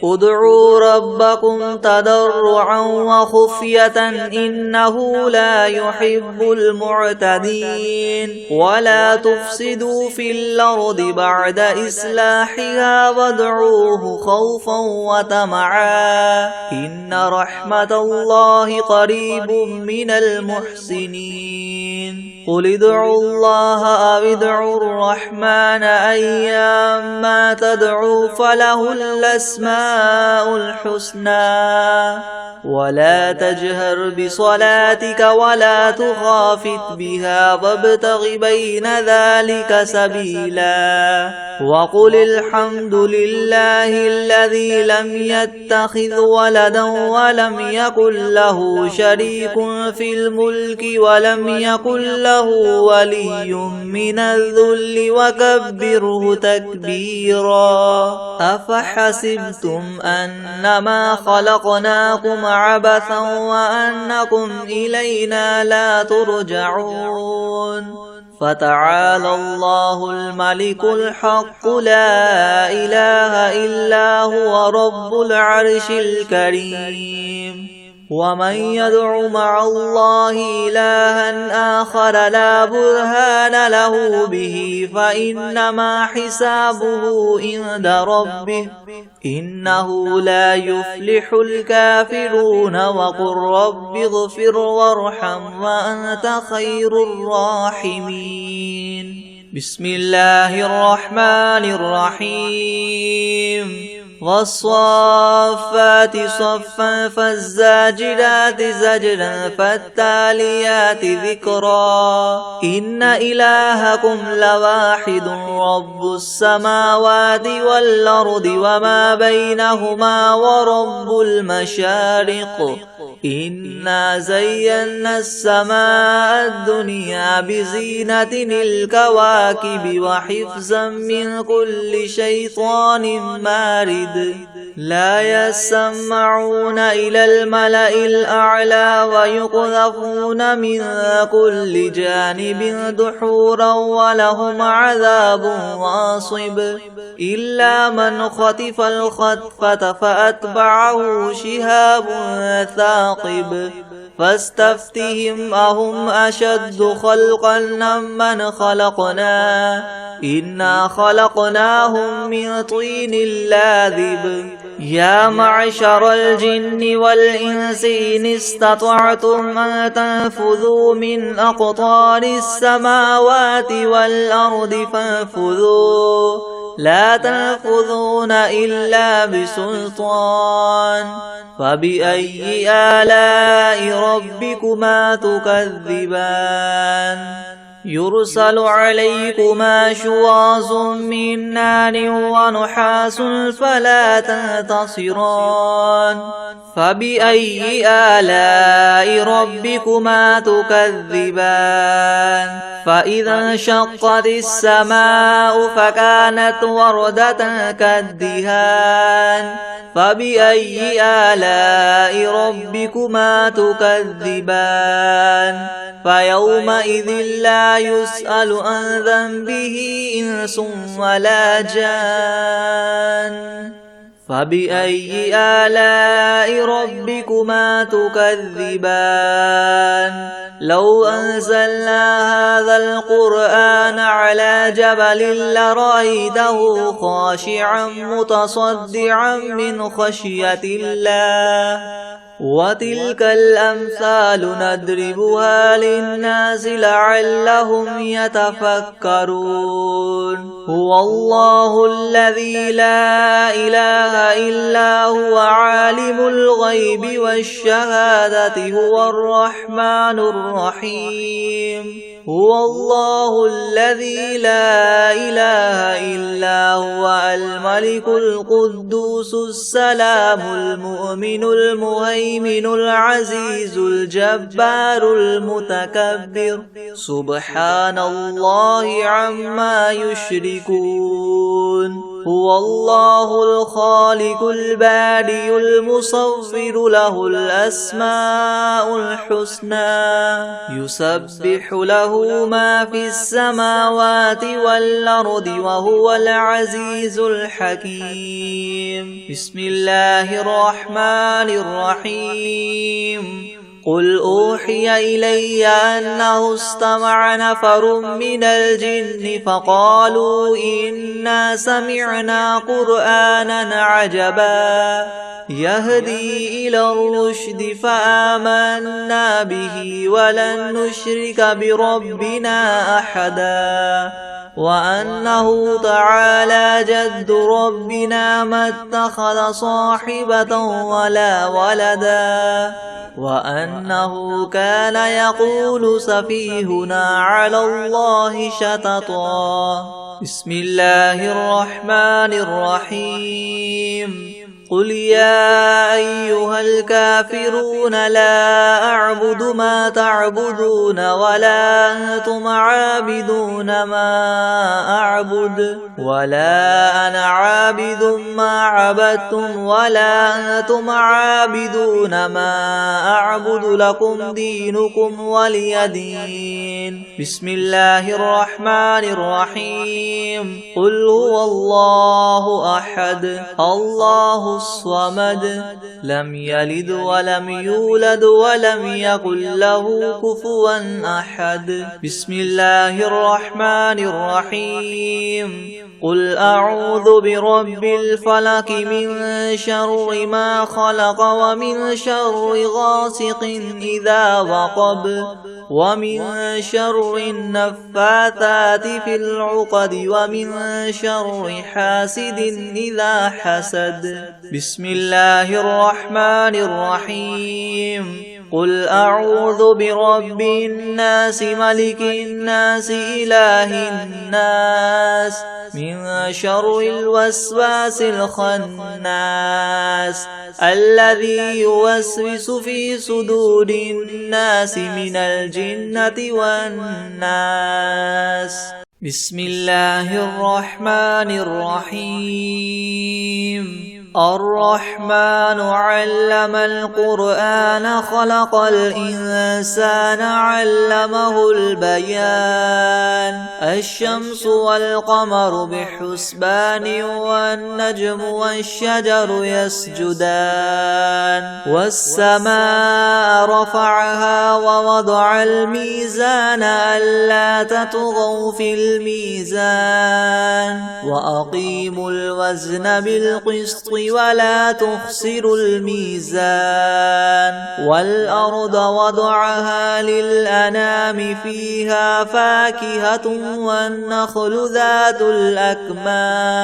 Speaker 1: ادعوا ربكم تضرعا وخفية إنه لا يحب المعتدين ولا تفسدوا في الأرض بعد إصلاحها وادعوه خوفا وطمعا إن رحمة الله قريب من المحسنين قل ادعوا الله أو ادعوا الرحمن أيما تدعوا فله الأسماء الحسنى ولا تجهر بصلاتك ولا تخافت بها وابتغ بين ذلك سبيلا وقل الحمد لله الذي لم يتخذ ولدا ولم يكن له شريك في الملك ولم يكن له ولي من الذل وكبره تكبيرا أفحسبتم أنما خلقناكم عبثا وأنكم إلينا لا ترجعون فتعالى الله الملك الحق لا إله إلا هو رب العرش الكريم ومن يدع مع الله إلها آخر لا برهان له به فإنما حسابه عند ربه إنه لا يفلح الكافرون وقل رب اغفر وارحم وأنت خير الراحمين بسم الله الرحمن الرحيم والصافات صفا فالزاجرات زجرا فالتاليات ذكرا إن إلهكم لواحد رب السماوات والأرض وما بينهما ورب المشارق إنا زينا السماء الدنيا بزينة الكواكب وحفظا من كل شيطان مارد لا يسمعون إلى الملأ الأعلى ويقذفون من كل جانب دحورا ولهم عذاب واصب إلا من خطف الخطفة فأتبعه شهاب ثاقب فاستفتهم أهم أشد خلقا ممن خلقنا إنا خلقناهم من طين لاذب يا معشر الجن والإنس إن استطعتم أن تنفذوا من أقطار السماوات والأرض فانفذوا لا تنفذون إلا بسلطان فبأي آلاء ربكما تكذبان يرسل عليكما شواظ من نار ونحاس فلا تنتصران فبأي آلاء ربكما تكذبان فإذا انشقت السماء فكانت وردة كالدهان فبأي آلاء ربكما تكذبان فيومئذ لا يسأل عن ذنبه إنس ولا جان فبأي آلاء ربكما تكذبان لو أنزلنا هذا القرآن على جبل لرأيته خاشعا متصدعا من خشية الله وتلك الأمثال نضربها للناس لعلهم يتفكرون هو الله الذي لا إله إلا هو عالم الغيب والشهادة هو الرحمن الرحيم هو الله الذي لا إله إلا هو الملك القدوس السلام المؤمن المهيمن العزيز الجبار المتكبر سبحان الله عما يشركون هو الله الخالق البارئ المصور له الأسماء الحسنى يسبح له ما في السماوات والأرض وهو العزيز الحكيم بسم الله الرحمن الرحيم قل أوحي إلي أنه استمع نفر من الجن فقالوا إنا سمعنا قرآنا عجبا يهدي إلى الرشد فآمنا به ولن نشرك بربنا أحدا وأنه تعالى جد ربنا ما اتخذ صاحبة ولا ولدا وأنه كان يقول سفيهنا على الله شططا بسم الله الرحمن الرحيم قل يا أيها الكافرون لا أعبد ما تعبدون ولا أنتم عابدون ما أعبد ولا أنا عابد ما عبدتم ولا أنتم عابدون ما أعبد لكم دينكم ولي دين بسم الله الرحمن الرحيم قل هو الله أحد الله الصمد لم يلد ولم يولد ولم يكن له كفوا أحد بسم الله الرحمن الرحيم قل أعوذ برب الفلق من شر ما خلق ومن شر غاسق إذا وقب ومن شر النفاثات في العقد ومن شر حاسد إذا حسد بسم الله الرحمن الرحيم قل أعوذ برب الناس ملك الناس إله الناس من شر الوسواس الخناس الذي يوسوس في صدور الناس من الجنة والناس بسم الله الرحمن الرحيم الرحمن علم القرآن خلق الإنسان علمه البيان الشمس والقمر بحسبان والنجم والشجر يسجدان والسماء رفعها ووضع الميزان ألا تطغوا في الميزان وأقيموا الوزن بالقسط ولا تخسروا الميزان والأرض وضعها للأنام فيها فاكهة والنخل ذات الأكمام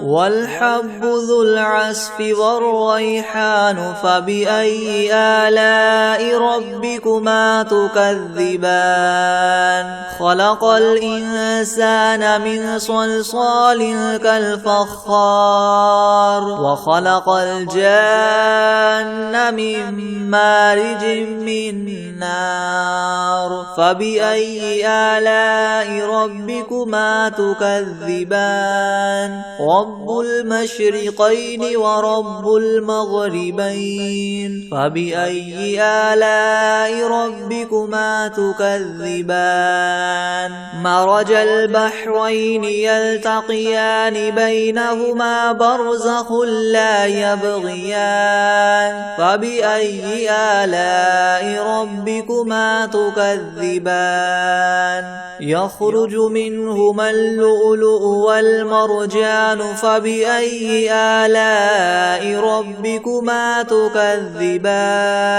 Speaker 1: والحب ذو العصف والريحان فبأي آلاء ربكما تكذبان خلق الإنسان من صلصال كالفخار وخلق الجان من مارج من نار فبأي آلاء ربكما تكذبان رب المشرقين ورب المغربين فبأي آلاء ربكما تكذبان مرج البحرين يلتقيان بينهما برزخ لا يبغيان فبأي آلاء ربكما تكذبان يخرج منهما اللؤلؤ والمرجان فبأي آلاء ربكما تكذبان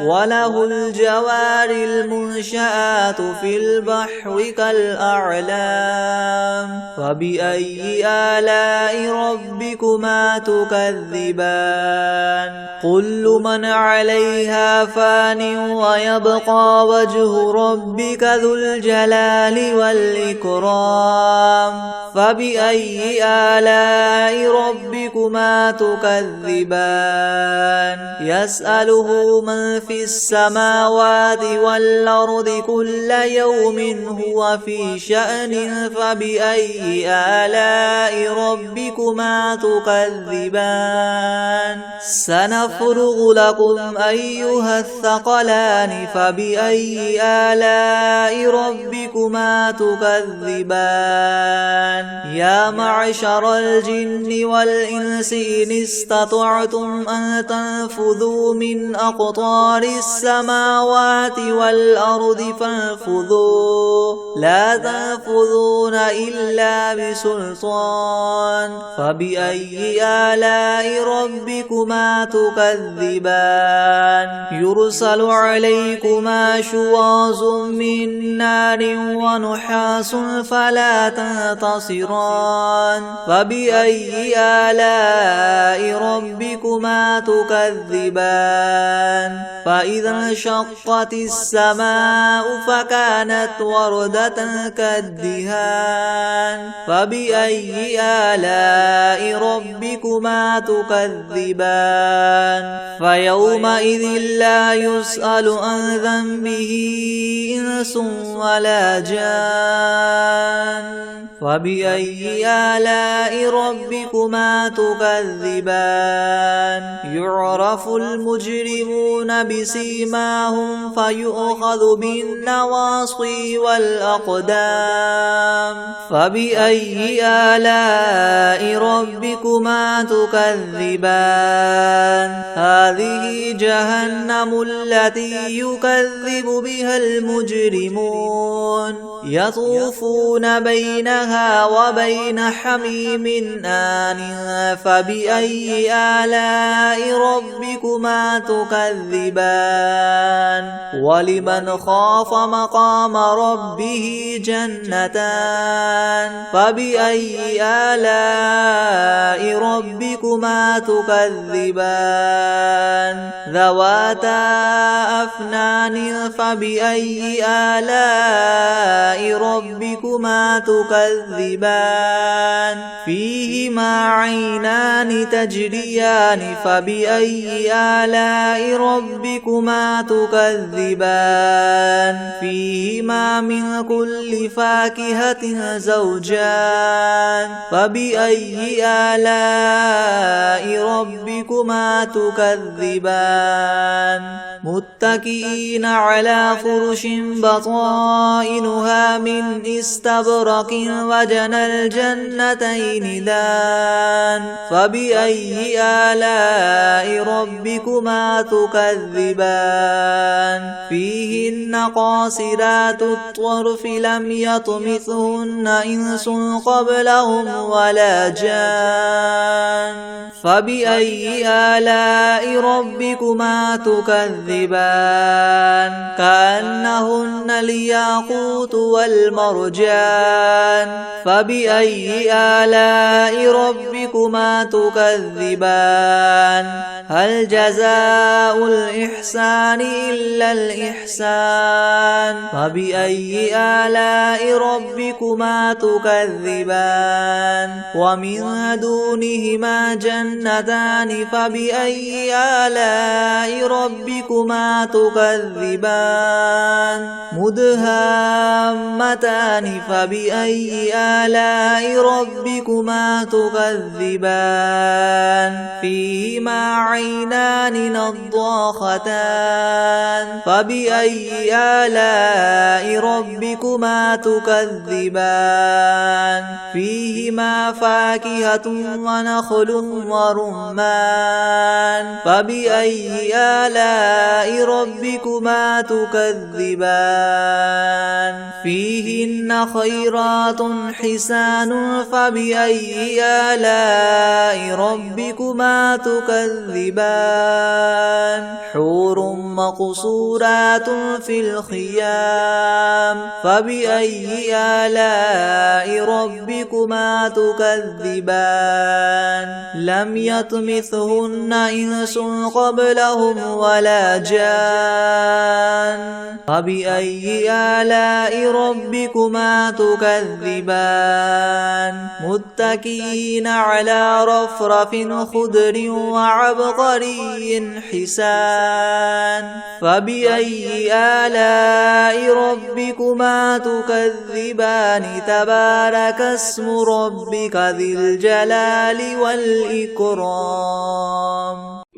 Speaker 1: وله الجوار المنشآت في البحر كالأعلام فبأي آلاء ربكما تكذبان كل من عليها فان ويبقى وجه ربك ذو الجلال والإكرام فبأي آلاء ربكما تكذبان يسأله من في السماوات والأرض كل يوم هو في شأن فبأي آلاء ربكما تكذبان سنفرغ لكم أيها الثقلان فبأي آلاء ربكما تكذبان يا معشر الجن والإنس إن استطعتم أن تنفذوا من أقطار السماوات والأرض فانفذوا لا تنفذون إلا بسلطان فبأي آلاء ربكما تكذبان يرسل عليكما شواظ من نار ونحاس فلا تنتصران فبأي آلاء ربكما تكذبان فإذا انشقت السماء فكانت وردة كالدهان فبأي آلاء ربكما تكذبان فيومئذ لا يسأل عن ذنبه إنس ولا جان فبأي آلاء ربكما تكذبان يعرف المجرمون بسيماهم فيؤخذ بالنواصي والأقدام فبأي آلاء ربكما تكذبان هذه جهنم التي يكذب بها المجرمون يطوفون بينها وبين حميم آن فبأي آلاء ربكما تكذبان ولمن خاف مقام ربه جنتان فبأي آلاء ربكما تكذبان ذواتا أفنان فبأي آلاء ربكما تكذبان فيهما عينان تجريان الزوجان فبأي آلاء ربكما تكذبان فيهما من كل فاكهة زوجان فبأي آلاء ربكما تكذبان متكئين على فرش بطائنها من استبرق وجنى الجنتين دان فبأي آلاء ربكما تكذبان فيهن قاصرات الطرف لم يطمثهن إنس قبلهم ولا جان فبأي آلاء ربكما تكذبان كأنهن الياقوت والمرجان فبأي آلاء ربكما تكذبان هل جزاء الإحسان إلا الإحسان فبأي آلاء ربكما تكذبان ومن دونهما جنتان فبأي آلاء ربكما تكذبان مدهامتان فبأي آلاء ربكما تكذبان فيهما عينان نضاختان فبأي آلاء ربكما تكذبان فيهما فاكهة ونخل ورمان فبأي آلاء ربكما تكذبان فيهن خيرات حسان فبأي آلاء ربكما تكذبان حور مقصورات في الخيام فبأي آلاء ربكما تكذبان لم يطمثهن إنس قبلهم ولا جان فبأي آلاء ربكما تكذبان متكئين على رفرف خضر وعبقري حسان فبأي آلاء ربكما تكذبان تبارك اسم ربك ذي الجلال والإكرام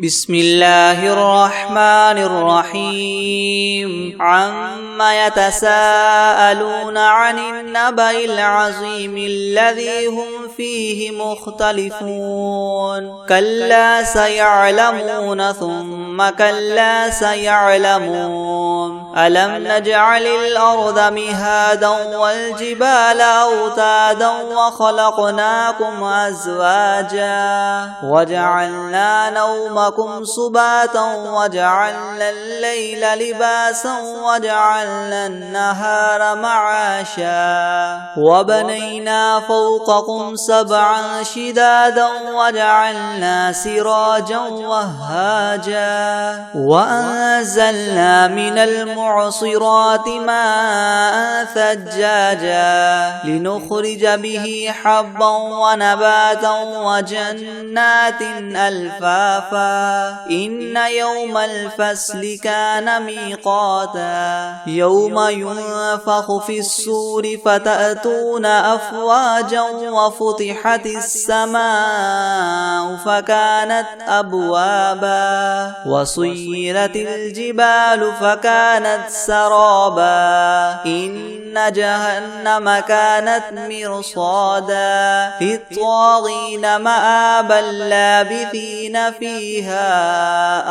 Speaker 1: بسم الله الرحمن الرحيم عما يتساءلون عن النبأ العظيم الذي هم فيه مختلفون كلا سيعلمون ثم كلا سيعلمون ألم نجعل الأرض مهادا والجبال أوتادا وخلقناكم أزواجا وجعلنا نومكم سباتا وجعلنا الليل لباسا وجعلنا النهار معاشا وبنينا فوقكم سبعا شدادا وجعلنا سراجا وهاجا وأنزلنا من المعصرات ماء ثجاجا لنخرج به حبا ونباتا وجنات ألفافا إن يوم الفصل كان ميقاتا يوم ينفخ في الصور فتأتون أفواجا وفتحت السماء فكانت أبوابا وسيرت الجبال فكانت سرابا إن جهنم كانت مرصادا للطاغين مآبا لابثين فيها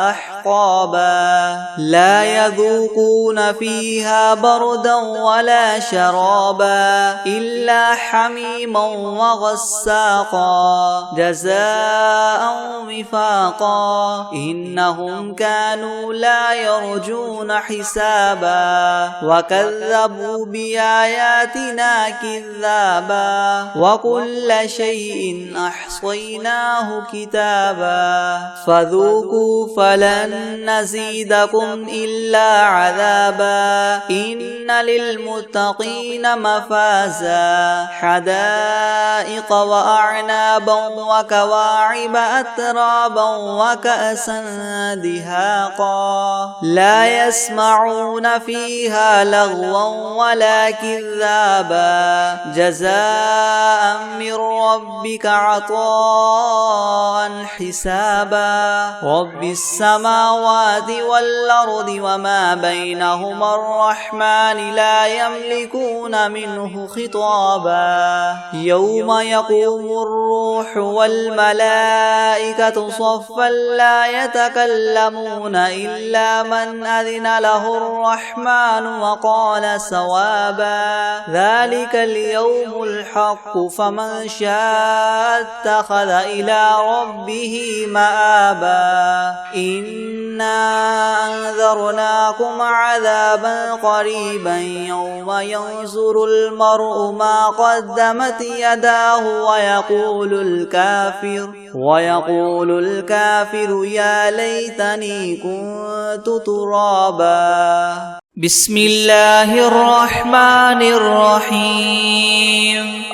Speaker 1: أحقابا لا يذوقون فيها بردا ولا شرابا إلا حميما وغساقا جزاء وفاقا إنهم كانوا لا يرجون حسابا حسابا وكذبوا بآياتنا كذابا وكل شيء أحصيناه كتابا فذوقوا فلن نزيدكم إلا عذابا إن للمتقين مفازا حدائق وأعنابا وكواعب أترابا وكأسا دهاقا لا يسمعون فيها لغوا ولا كذابا جزاء من ربك عطاء حسابا رب السماوات والأرض وما بينهما الرحمن لا يملكون منه خطابا يوم يقوم الروح والملائكة صفا لا يتكلمون إلا من أذن له الرحمن وقال صوابا ذلك اليوم الحق فمن شاء اتخذ إلى ربه مآبا إنا أنذرناكم عذابا قريبا يوم ينظر المرء ما قدمت يداه ويقول الكافر يا ليتني كنت ترابا بسم الله الرحمن الرحيم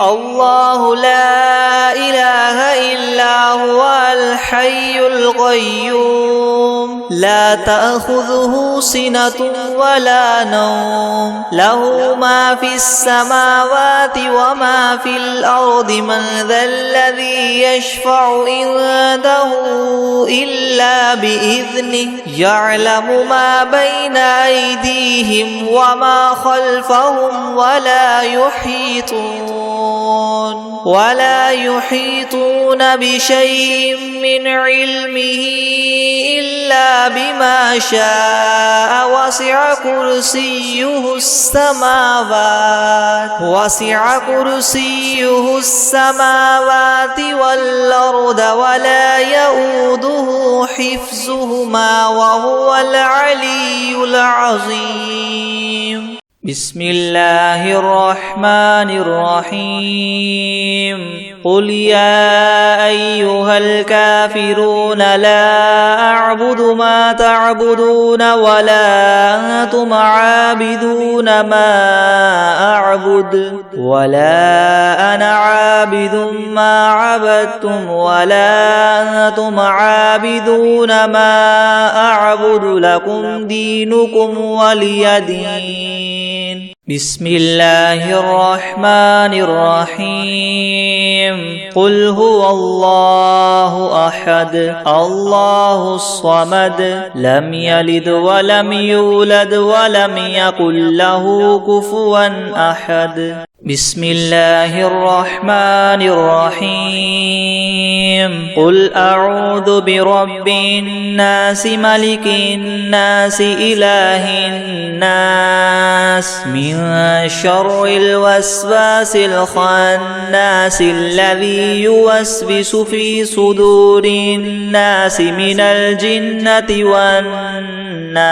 Speaker 1: الله لا إله إلا هو الحي القيوم لا تأخذه سنة ولا نوم له ما في السماوات وما في الأرض من ذا الذي يشفع عنده إلا بإذنه يعلم ما بين أيديهم وما خلفهم ولا يحيطون بشيء من علمه إلا بما شاء وسع كرسيه السماوات والأرض ولا يؤوده حفظهما وهو العلي العظيم بسم الله الرحمن الرحيم قل يا أيها الكافرون لا أعبد ما تعبدون ولا أنتم عابدون ما أعبد ولا أنا عابد ما عبدتم ولا أنتم عابدون ما أعبد لكم دينكم ولي دين بسم الله الرحمن الرحيم قل هو الله أحد الله الصمد لم يلد ولم يولد ولم يكن له كفوا أحد بسم الله الرحمن الرحيم قل أعوذ برب الناس ملك الناس إله الناس من شر الوسواس الخناس الذي يوسوس في صدور الناس من الجنة والناس